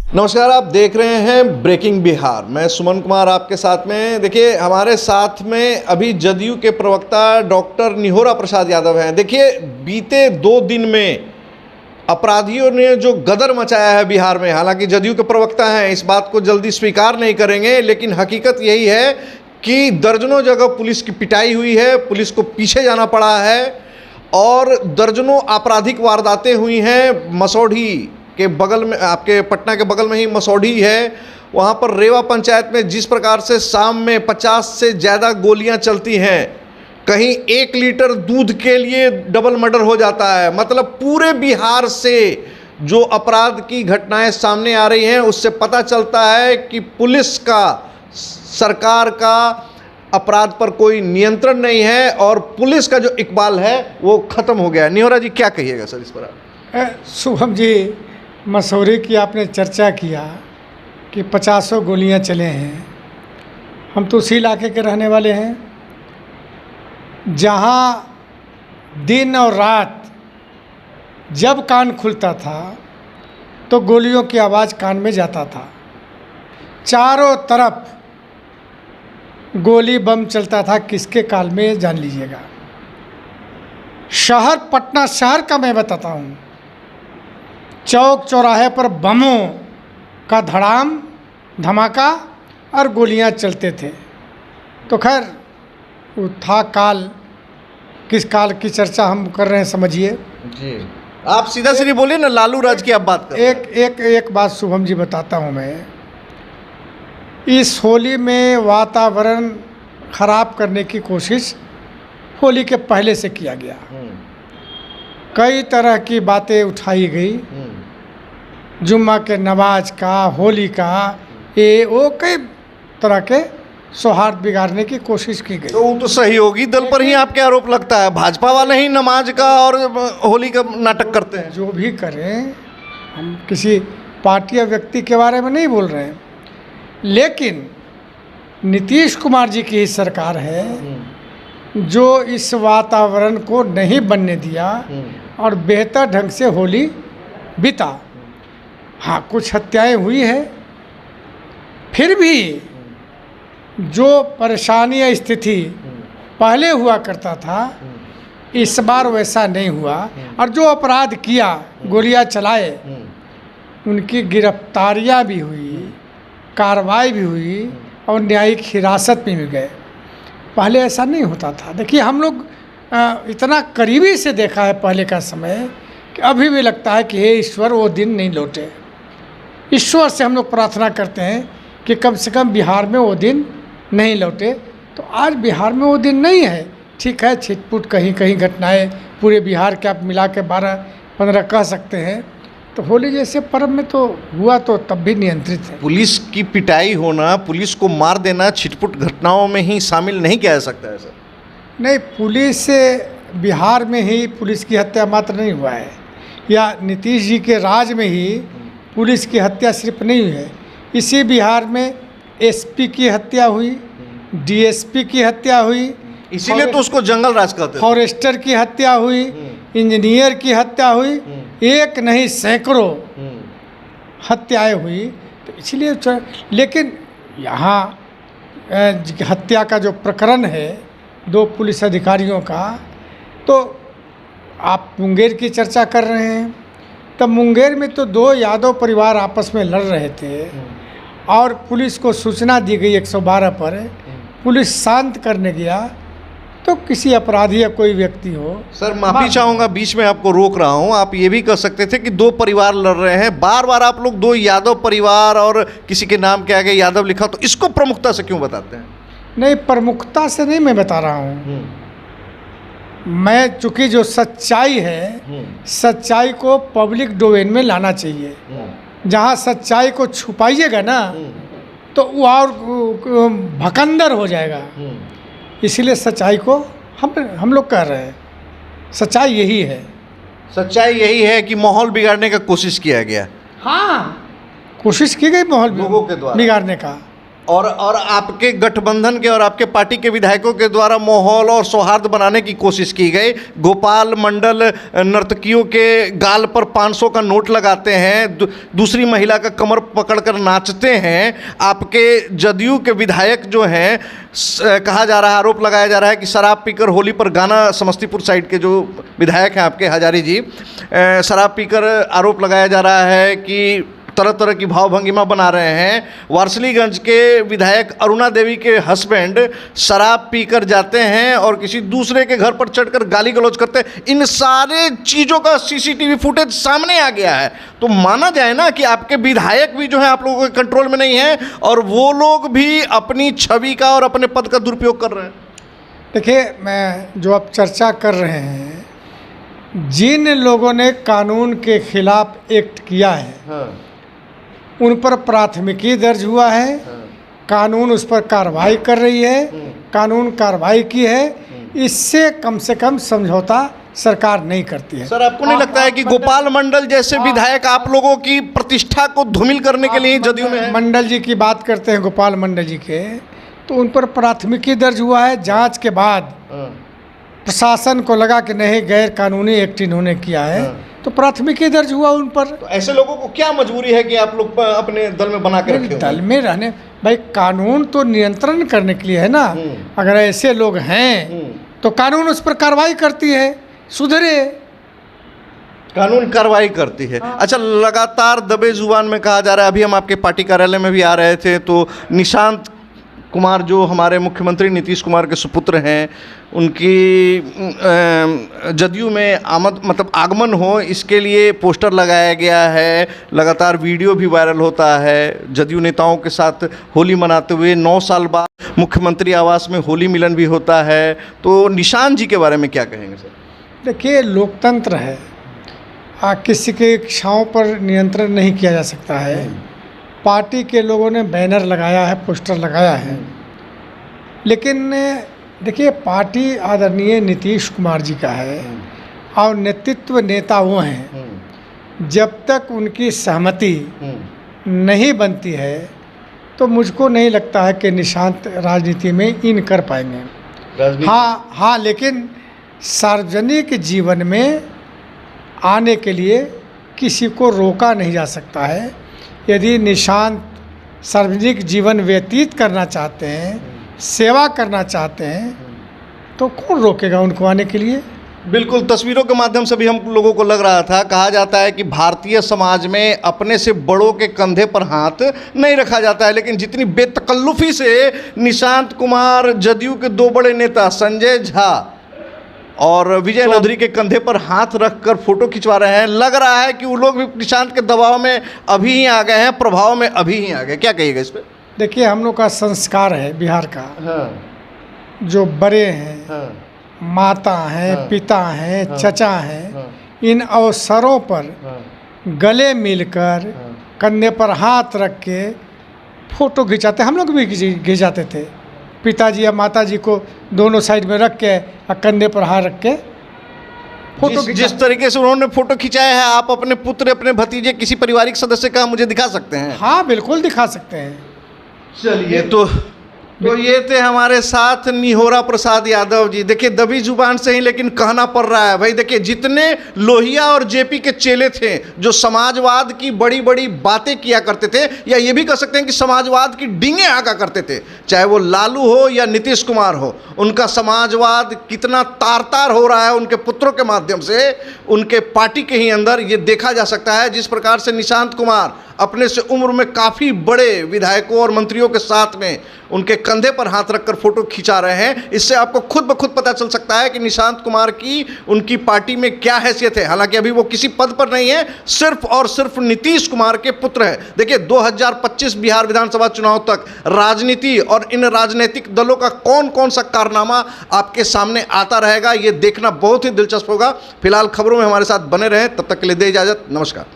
नमस्कार, आप देख रहे हैं ब्रेकिंग बिहार। मैं सुमन कुमार आपके साथ में। देखिए, हमारे साथ में अभी जदयू के प्रवक्ता डॉक्टर निहोरा प्रसाद यादव हैं। देखिए, बीते 2 दिन में अपराधियों ने जो गदर मचाया है बिहार में, हालांकि जदयू के प्रवक्ता हैं, इस बात को जल्दी स्वीकार नहीं करेंगे, लेकिन हकीकत यही है कि दर्जनों जगह पुलिस की पिटाई हुई है, पुलिस को पीछे जाना पड़ा है और दर्जनों आपराधिक वारदातें हुई हैं। मसौढ़ी के बगल में, आपके पटना के बगल में ही मसौढ़ी है, वहाँ पर रेवा पंचायत में जिस प्रकार से शाम में 50 से ज़्यादा गोलियां चलती हैं, कहीं 1 लीटर दूध के लिए डबल मर्डर हो जाता है। मतलब पूरे बिहार से जो अपराध की घटनाएं सामने आ रही हैं, उससे पता चलता है कि पुलिस का, सरकार का अपराध पर कोई नियंत्रण नहीं है और पुलिस का जो इकबाल है वो ख़त्म हो गया है। निहोरा जी, क्या कहिएगा सर इस पर आप? शुभम जी, मसौरी की आपने चर्चा किया कि 50 गोलियां चले हैं। हम तो उसी इलाके के रहने वाले हैं जहां दिन और रात जब कान खुलता था तो गोलियों की आवाज़ कान में जाता था। चारों तरफ गोली बम चलता था, किसके काल में जान लीजिएगा। शहर, पटना शहर का मैं बताता हूँ, चौक चौराहे पर बमों का धड़ाम धमाका और गोलियां चलते थे। तो खैर, वो था काल। किस काल की चर्चा हम कर रहे हैं समझिए जी। आप सीधा सीधी बोलिए ना, लालू राज की आप बात कर। एक बात शुभम जी बताता हूँ मैं। इस होली में वातावरण खराब करने की कोशिश होली के पहले से किया गया। कई तरह की बातें उठाई गई, जुम्मा के नमाज का, होली का, ये वो कई तरह के सौहार्द बिगाड़ने की कोशिश की गई। तो वो तो सहयोगी दल पर ही आपके आरोप लगता है, भाजपा वाले ही नमाज का और होली का नाटक करते हैं। जो भी करें, हम किसी पार्टी या व्यक्ति के बारे में नहीं बोल रहे हैं, लेकिन नीतीश कुमार जी की ही सरकार है जो इस वातावरण को नहीं बनने दिया और बेहतर ढंग से होली बीता। हाँ, कुछ हत्याएं हुई है, फिर भी जो परेशानी या स्थिति पहले हुआ करता था, इस बार वैसा नहीं हुआ। और जो अपराध किया, गोलियां चलाए, उनकी गिरफ्तारियां भी हुई, कार्रवाई भी हुई और न्यायिक हिरासत में भी गए। पहले ऐसा नहीं होता था। देखिए, हम लोग इतना करीबी से देखा है पहले का समय कि अभी भी लगता है कि हे ईश्वर, वो दिन नहीं लौटे। ईश्वर से हम लोग प्रार्थना करते हैं कि कम से कम बिहार में वो दिन नहीं लौटे। तो आज बिहार में वो दिन नहीं है। ठीक है, छिटपुट कहीं कहीं घटनाएं पूरे बिहार के आप मिला के 12-15 कह सकते हैं। तो होली जैसे पर्व में तो हुआ, तो तब भी नियंत्रित है। पुलिस की पिटाई होना, पुलिस को मार देना छिटपुट घटनाओं में ही शामिल नहीं किया जा सकता है सर? नहीं, पुलिस से बिहार में ही पुलिस की हत्या मात्र नहीं हुआ है, या नीतीश जी के राज में ही पुलिस की हत्या सिर्फ नहीं हुई है। इसी बिहार में एसपी की हत्या हुई, डीएसपी की हत्या हुई, इसीलिए तो उसको जंगल राज कहते हैं। फॉरेस्टर की हत्या हुई, इंजीनियर की हत्या हुई, एक नहीं सैकड़ों हत्याएं हुई। तो इसलिए, लेकिन यहाँ हत्या का जो प्रकरण है 2 पुलिस अधिकारियों का, तो आप मुंगेर की चर्चा कर रहे हैं। तब मुंगेर में तो 2 यादव परिवार आपस में लड़ रहे थे और पुलिस को सूचना दी गई 112 पर। पुलिस शांत करने गया तो किसी अपराधी या कोई व्यक्ति हो। सर, माफ़ी चाहूँगा, बीच में आपको रोक रहा हूँ। आप ये भी कह सकते थे कि 2 परिवार लड़ रहे हैं। बार बार आप लोग 2 यादव परिवार और किसी के नाम के आगे यादव लिखा, तो इसको प्रमुखता से क्यों बताते हैं? नहीं, प्रमुखता से नहीं मैं बता रहा हूँ। मैं, चूँकि जो सच्चाई है, सच्चाई को पब्लिक डोमेन में लाना चाहिए। जहाँ सच्चाई को छुपाइएगा ना, तो वो और भकंदर हो जाएगा। इसलिए सच्चाई को हम लोग कह रहे हैं, सच्चाई यही है। सच्चाई यही है कि माहौल बिगाड़ने का कोशिश किया गया। हाँ, कोशिश की गई माहौल लोगों के द्वारा बिगाड़ने का। और आपके गठबंधन के और आपके पार्टी के विधायकों के द्वारा माहौल और सौहार्द बनाने की कोशिश की गई। गोपाल मंडल नर्तकियों के गाल पर 500 का नोट लगाते हैं, दूसरी महिला का कमर पकड़कर नाचते हैं। आपके जदयू के विधायक जो हैं, कहा जा रहा है, आरोप लगाया जा रहा है कि शराब पीकर होली पर गाना, समस्तीपुर साइड के जो विधायक हैं आपके हजारी जी, शराब पीकर आरोप लगाया जा रहा है कि तरह तरह की भावभंगिमा बना रहे हैं। वारसलीगंज के विधायक अरुणा देवी के हस्बैंड शराब पीकर जाते हैं और किसी दूसरे के घर पर चढ़कर गाली गलौज करते हैं। इन सारे चीज़ों का सीसीटीवी फुटेज सामने आ गया है। तो माना जाए ना कि आपके विधायक भी जो है आप लोगों के कंट्रोल में नहीं है और वो लोग भी अपनी छवि का और अपने पद का दुरुपयोग कर रहे हैं। देखिए, मैं जो आप चर्चा कर रहे हैं, जिन लोगों ने कानून के खिलाफ एक्ट किया है, हाँ। उन पर प्राथमिकी दर्ज हुआ है। कानून उस पर कार्रवाई कर रही है, कानून कार्रवाई की है। इससे कम से कम समझौता सरकार नहीं करती है। सर, आपको नहीं लगता है कि गोपाल मंडल जैसे विधायक आप लोगों की प्रतिष्ठा को धूमिल करने के लिए जदयू में है? मंडल जी की बात करते हैं, गोपाल मंडल जी के, तो उन पर प्राथमिकी दर्ज हुआ है। जांच के बाद प्रशासन को लगा कि नहीं, गैर कानूनी एक्ट इन्होंने किया है, तो प्राथमिकी दर्ज हुआ उन पर। तो ऐसे लोगों को क्या मजबूरी है कि आप लोग अपने दल में बना के रखे हो? दल में रहने, भाई कानून तो नियंत्रण करने के लिए है ना। अगर ऐसे लोग हैं तो कानून उस पर कार्रवाई करती है, सुधरे, कानून कार्रवाई करती है। अच्छा, लगातार दबे जुबान में कहा जा रहा है, अभी हम आपके पार्टी कार्यालय में भी आ रहे थे तो निशांत कुमार जो हमारे मुख्यमंत्री नीतीश कुमार के सुपुत्र हैं, उनकी जदयू में आगमन हो, इसके लिए पोस्टर लगाया गया है। लगातार वीडियो भी वायरल होता है जदयू नेताओं के साथ होली मनाते हुए। 9 साल बाद मुख्यमंत्री आवास में होली मिलन भी होता है। तो निशांत जी के बारे में क्या कहेंगे सर? देखिए, लोकतंत्र है, किसी के इच्छाओं पर नियंत्रण नहीं किया जा सकता है। पार्टी के लोगों ने बैनर लगाया है, पोस्टर लगाया है, लेकिन देखिए, पार्टी आदरणीय नीतीश कुमार जी का है और नेतृत्व नेता वो हैं। जब तक उनकी सहमति नहीं बनती है तो मुझको नहीं लगता है कि निशांत राजनीति में इन कर पाएंगे। हाँ, लेकिन सार्वजनिक जीवन में आने के लिए किसी को रोका नहीं जा सकता है। यदि निशांत सार्वजनिक जीवन व्यतीत करना चाहते हैं, सेवा करना चाहते हैं, तो कौन रोकेगा उनको आने के लिए? बिल्कुल, तस्वीरों के माध्यम से भी हम लोगों को लग रहा था। कहा जाता है कि भारतीय समाज में अपने से बड़ों के कंधे पर हाथ नहीं रखा जाता है, लेकिन जितनी बेतकल्लुफी से निशांत कुमार जदयू के 2 बड़े नेता संजय झा और विजय नगरी के कंधे पर हाथ रखकर फोटो खिंचवा रहे हैं, लग रहा है कि वो लोग भी निशांत के दबाव में अभी ही आ गए हैं, प्रभाव में अभी ही आ गए। क्या कहिएगा इस पर? देखिए, हम लोग का संस्कार है बिहार का। जो बड़े हैं, माता हैं, पिता हैं, चचा हैं, इन अवसरों पर गले मिलकर कंधे पर हाथ रख के फोटो खिंचाते। हम लोग भी खिंचाते थे, पिताजी या माताजी को दोनों साइड में रख के और कंधे पर हाथ रख के फोटो। जिस तरीके से उन्होंने फोटो खिंचाया है, आप अपने पुत्र, अपने भतीजे, किसी पारिवारिक सदस्य का मुझे दिखा सकते हैं? हाँ, बिल्कुल दिखा सकते हैं। चलिए, तो ये थे हमारे साथ निहोरा प्रसाद यादव जी। देखिए, दबी जुबान से ही लेकिन कहना पड़ रहा है भाई। देखिए, जितने लोहिया और जेपी के चेले थे जो समाजवाद की बड़ी बड़ी बातें किया करते थे, या ये भी कह सकते हैं कि समाजवाद की डींगे हाँका करते थे, चाहे वो लालू हो या नीतीश कुमार हो, उनका समाजवाद कितना तार तार हो रहा है उनके पुत्रों के माध्यम से, उनके पार्टी के ही अंदर ये देखा जा सकता है। जिस प्रकार से निशांत कुमार अपने से उम्र में काफ़ी बड़े विधायकों और मंत्रियों के साथ में उनके कंधे पर हाथ रखकर फोटो खिंचा रहे हैं, इससे आपको खुद ब खुद पता चल सकता है कि निशांत कुमार की उनकी पार्टी में क्या हैसियत है। हालांकि अभी वो किसी पद पर नहीं है, सिर्फ और सिर्फ नीतीश कुमार के पुत्र हैं। देखिए, 2025 बिहार विधानसभा चुनाव तक राजनीति और इन राजनीतिक दलों का कौन कौन सा कारनामा आपके सामने आता रहेगा, ये देखना बहुत ही दिलचस्प होगा। फिलहाल खबरों में हमारे साथ बने रहें, तब तक के लिए दे इजाजत, नमस्कार।